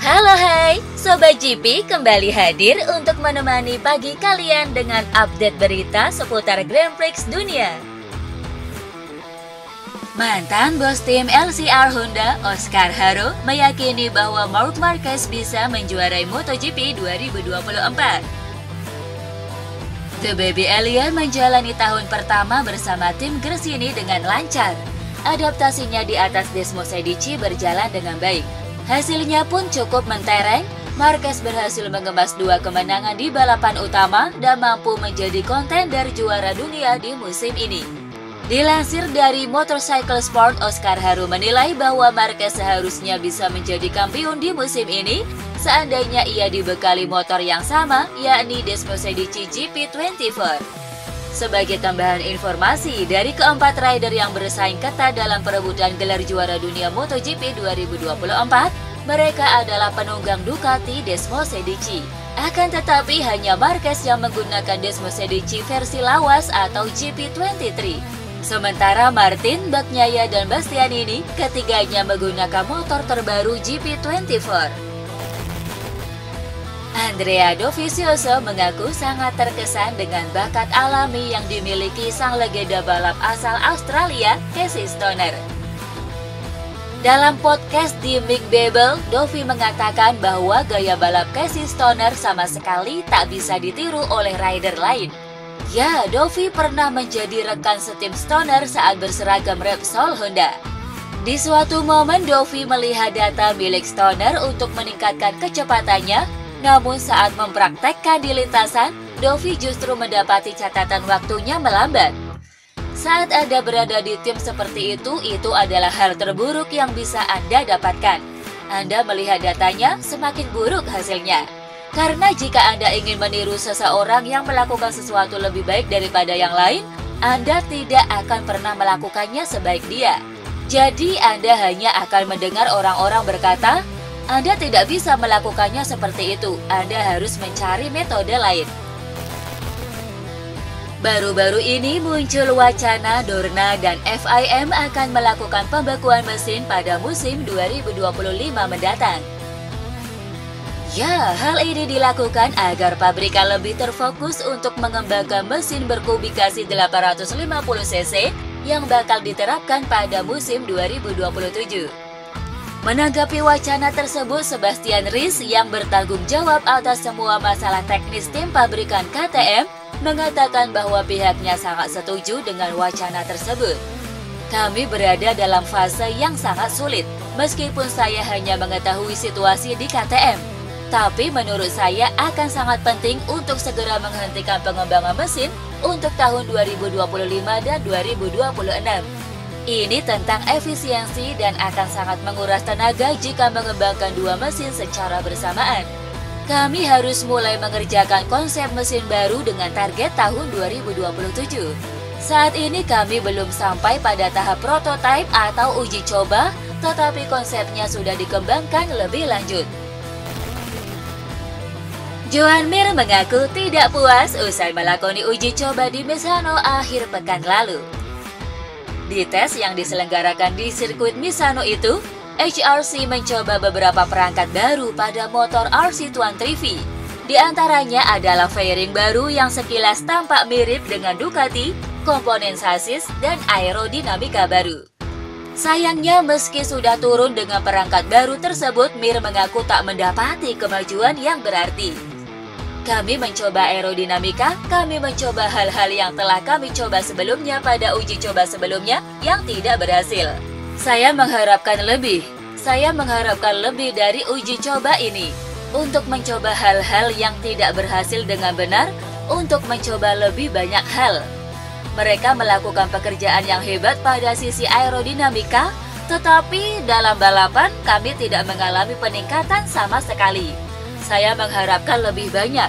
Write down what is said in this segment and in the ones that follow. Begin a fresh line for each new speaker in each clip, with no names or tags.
Halo hai, Sobat GP kembali hadir untuk menemani pagi kalian dengan update berita seputar Grand Prix dunia. Mantan bos tim LCR Honda, Oscar Haro, meyakini bahwa Marc Marquez bisa menjuarai MotoGP 2024. The Baby Alien menjalani tahun pertama bersama tim Gresini dengan lancar. Adaptasinya di atas Desmos Edici berjalan dengan baik. Hasilnya pun cukup mentereng. Marquez berhasil mengemas 2 kemenangan di balapan utama dan mampu menjadi kontender juara dunia di musim ini. Dilansir dari Motorcycle Sport, Oscar Haro menilai bahwa Marquez seharusnya bisa menjadi kampiun di musim ini seandainya ia dibekali motor yang sama, yakni Desmos Edici GP24. Sebagai tambahan informasi, dari keempat rider yang bersaing ketat dalam perebutan gelar juara dunia MotoGP 2024, mereka adalah penunggang Ducati Desmos Edici. Akan tetapi hanya Marquez yang menggunakan Desmos Edici versi lawas atau GP23. Sementara Martin, Bagnaia, dan Bastianini ketiganya menggunakan motor terbaru GP24. Andrea Dovizioso mengaku sangat terkesan dengan bakat alami yang dimiliki sang legenda balap asal Australia, Casey Stoner. Dalam podcast di Mick Babel, Dovi mengatakan bahwa gaya balap Casey Stoner sama sekali tak bisa ditiru oleh rider lain. Ya, Dovi pernah menjadi rekan setim Stoner saat berseragam Repsol Honda. Di suatu momen, Dovi melihat data milik Stoner untuk meningkatkan kecepatannya. Namun saat mempraktekkan di lintasan, Dovi justru mendapati catatan waktunya melambat. Saat Anda berada di tim seperti itu adalah hal terburuk yang bisa Anda dapatkan. Anda melihat datanya, semakin buruk hasilnya. Karena jika Anda ingin meniru seseorang yang melakukan sesuatu lebih baik daripada yang lain, Anda tidak akan pernah melakukannya sebaik dia. Jadi Anda hanya akan mendengar orang-orang berkata, Anda tidak bisa melakukannya seperti itu, Anda harus mencari metode lain. Baru-baru ini muncul wacana Dorna dan FIM akan melakukan pembekuan mesin pada musim 2025 mendatang. Ya, hal ini dilakukan agar pabrikan lebih terfokus untuk mengembangkan mesin berkubikasi 850cc yang bakal diterapkan pada musim 2027. Menanggapi wacana tersebut, Sebastian Rins yang bertanggung jawab atas semua masalah teknis tim pabrikan KTM mengatakan bahwa pihaknya sangat setuju dengan wacana tersebut. Kami berada dalam fase yang sangat sulit, meskipun saya hanya mengetahui situasi di KTM. Tapi menurut saya akan sangat penting untuk segera menghentikan pengembangan mesin untuk tahun 2025 dan 2026. Ini tentang efisiensi dan akan sangat menguras tenaga jika mengembangkan 2 mesin secara bersamaan. Kami harus mulai mengerjakan konsep mesin baru dengan target tahun 2027. Saat ini kami belum sampai pada tahap prototipe atau uji coba, tetapi konsepnya sudah dikembangkan lebih lanjut. Joan Mir mengaku tidak puas usai melakoni uji coba di Misano akhir pekan lalu. Di tes yang diselenggarakan di sirkuit Misano itu, HRC mencoba beberapa perangkat baru pada motor RC Tuan Trivi. Di antaranya adalah fairing baru yang sekilas tampak mirip dengan Ducati, komponen sasis, dan aerodinamika baru. Sayangnya meski sudah turun dengan perangkat baru tersebut, Mir mengaku tak mendapati kemajuan yang berarti. Kami mencoba aerodinamika, kami mencoba hal-hal yang telah kami coba sebelumnya pada uji coba sebelumnya yang tidak berhasil. Saya mengharapkan lebih dari uji coba ini. Untuk mencoba hal-hal yang tidak berhasil dengan benar, untuk mencoba lebih banyak hal. Mereka melakukan pekerjaan yang hebat pada sisi aerodinamika, tetapi dalam balapan kami tidak mengalami peningkatan sama sekali. Saya mengharapkan lebih banyak.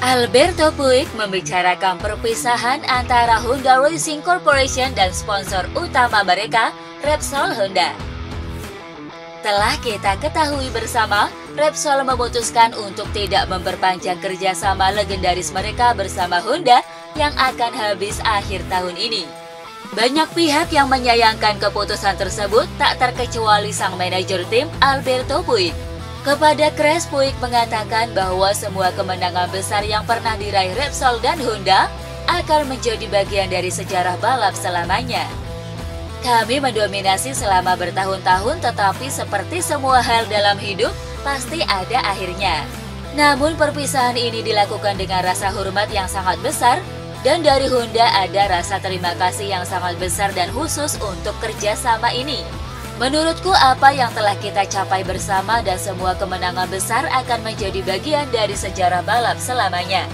Alberto Puig membicarakan perpisahan antara Honda Racing Corporation dan sponsor utama mereka, Repsol Honda. Telah kita ketahui bersama, Repsol memutuskan untuk tidak memperpanjang kerjasama legendaris mereka bersama Honda yang akan habis akhir tahun ini. Banyak pihak yang menyayangkan keputusan tersebut, tak terkecuali sang manajer tim Alberto Puig. Kepada Crash, Puig mengatakan bahwa semua kemenangan besar yang pernah diraih Repsol dan Honda akan menjadi bagian dari sejarah balap selamanya. Kami mendominasi selama bertahun-tahun, tetapi seperti semua hal dalam hidup, pasti ada akhirnya. Namun perpisahan ini dilakukan dengan rasa hormat yang sangat besar, dan dari Honda ada rasa terima kasih yang sangat besar dan khusus untuk kerjasama ini. Menurutku apa yang telah kita capai bersama dan semua kemenangan besar akan menjadi bagian dari sejarah balap selamanya.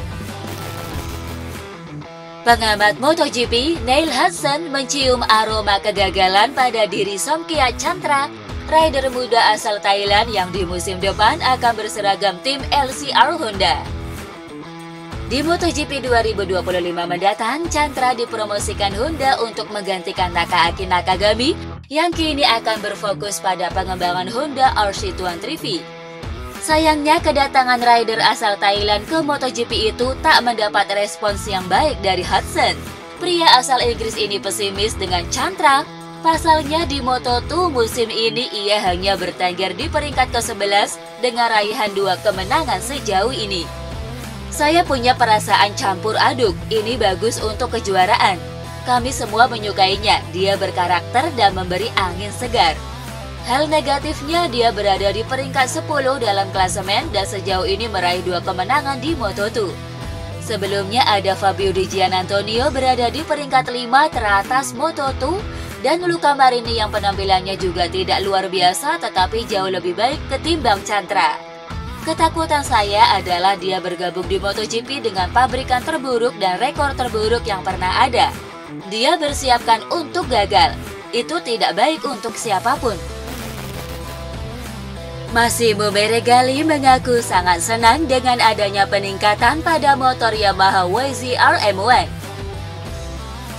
Pengamat MotoGP, Neil Hudson mencium aroma kegagalan pada diri Somkia Chantra, rider muda asal Thailand yang di musim depan akan berseragam tim LCR Honda. Di MotoGP 2025 mendatang, Chantra dipromosikan Honda untuk menggantikan Takaaki Nakagami yang kini akan berfokus pada pengembangan Honda RC230V. Sayangnya kedatangan rider asal Thailand ke MotoGP itu tak mendapat respons yang baik dari Hudson. Pria asal Inggris ini pesimis dengan Chantra. Pasalnya di Moto2 musim ini ia hanya bertengger di peringkat ke-11 dengan raihan 2 kemenangan sejauh ini. Saya punya perasaan campur aduk, ini bagus untuk kejuaraan. Kami semua menyukainya, dia berkarakter dan memberi angin segar. Hal negatifnya dia berada di peringkat 10 dalam klasemen dan sejauh ini meraih 2 kemenangan di Moto2. Sebelumnya ada Fabio Di Giannantonio berada di peringkat 5 teratas Moto2 dan Luca Marini yang penampilannya juga tidak luar biasa tetapi jauh lebih baik ketimbang Chantra. Ketakutan saya adalah dia bergabung di MotoGP dengan pabrikan terburuk dan rekor terburuk yang pernah ada. Dia bersiapkan untuk gagal. Itu tidak baik untuk siapapun. Massimo Meregali mengaku sangat senang dengan adanya peningkatan pada motor Yamaha YZR M1.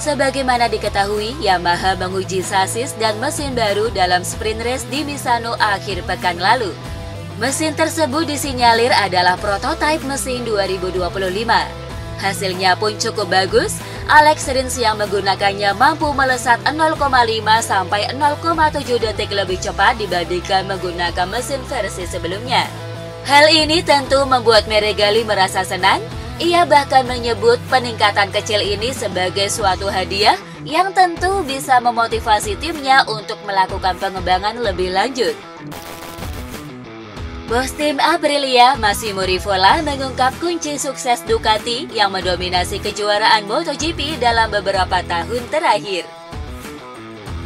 Sebagaimana diketahui, Yamaha menguji sasis dan mesin baru dalam sprint race di Misano akhir pekan lalu. Mesin tersebut disinyalir adalah prototipe mesin 2025. Hasilnya pun cukup bagus. Alex Rins yang menggunakannya mampu melesat 0,5 sampai 0,7 detik lebih cepat dibandingkan menggunakan mesin versi sebelumnya. Hal ini tentu membuat Meregali merasa senang. Ia bahkan menyebut peningkatan kecil ini sebagai suatu hadiah yang tentu bisa memotivasi timnya untuk melakukan pengembangan lebih lanjut. Bos tim Aprilia, Massimo Rivola, mengungkap kunci sukses Ducati yang mendominasi kejuaraan MotoGP dalam beberapa tahun terakhir.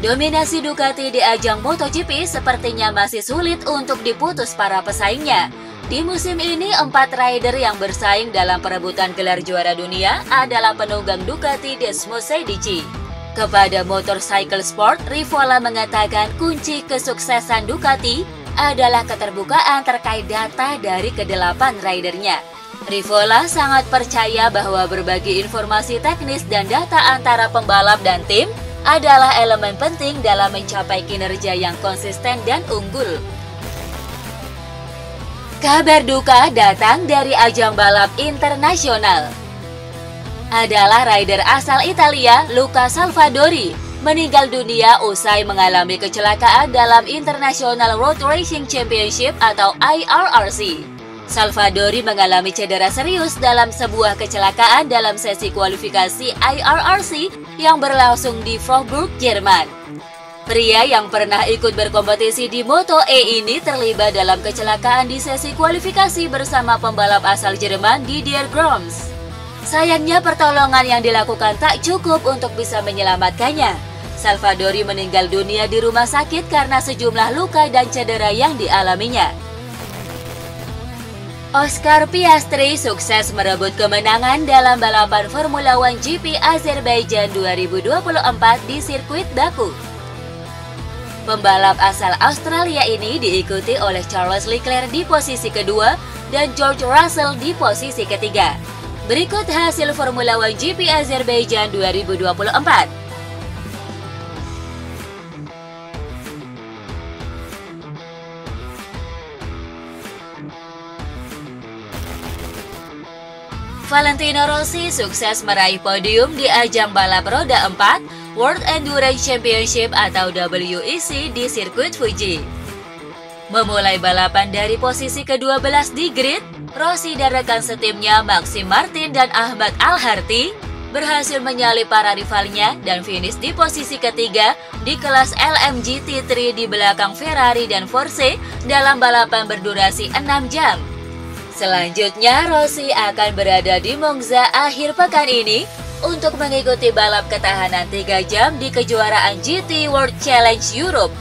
Dominasi Ducati di ajang MotoGP sepertinya masih sulit untuk diputus para pesaingnya. Di musim ini, 4 rider yang bersaing dalam perebutan gelar juara dunia adalah penunggang Ducati Desmosedici. Kepada Motorcycle Sport, Rivola mengatakan kunci kesuksesan Ducati adalah keterbukaan terkait data dari ke-8 ridernya. Rivola sangat percaya bahwa berbagi informasi teknis dan data antara pembalap dan tim adalah elemen penting dalam mencapai kinerja yang konsisten dan unggul. Kabar duka datang dari ajang balap internasional. Adalah rider asal Italia, Luca Salvadori, meninggal dunia usai mengalami kecelakaan dalam International Road Racing Championship atau IRRC. Salvadori mengalami cedera serius dalam sebuah kecelakaan dalam sesi kualifikasi IRRC yang berlangsung di Freiburg, Jerman. Pria yang pernah ikut berkompetisi di Moto E ini terlibat dalam kecelakaan di sesi kualifikasi bersama pembalap asal Jerman Didier Grams. Sayangnya pertolongan yang dilakukan tak cukup untuk bisa menyelamatkannya. Salvadori meninggal dunia di rumah sakit karena sejumlah luka dan cedera yang dialaminya. Oscar Piastri sukses merebut kemenangan dalam balapan Formula One GP Azerbaijan 2024 di sirkuit Baku. Pembalap asal Australia ini diikuti oleh Charles Leclerc di posisi kedua dan George Russell di posisi ketiga. Berikut hasil Formula One GP Azerbaijan 2024. Valentino Rossi sukses meraih podium di ajang balap roda 4 World Endurance Championship atau WEC di sirkuit Fuji. Memulai balapan dari posisi ke-12 di grid, Rossi dan rekan setimnya Maxim Martin dan Ahmad Al-Harthi berhasil menyalip para rivalnya dan finish di posisi ketiga di kelas LMGT3 di belakang Ferrari dan Porsche dalam balapan berdurasi 6 jam. Selanjutnya, Rossi akan berada di Monza akhir pekan ini untuk mengikuti balap ketahanan 3 jam di kejuaraan GT World Challenge Europe.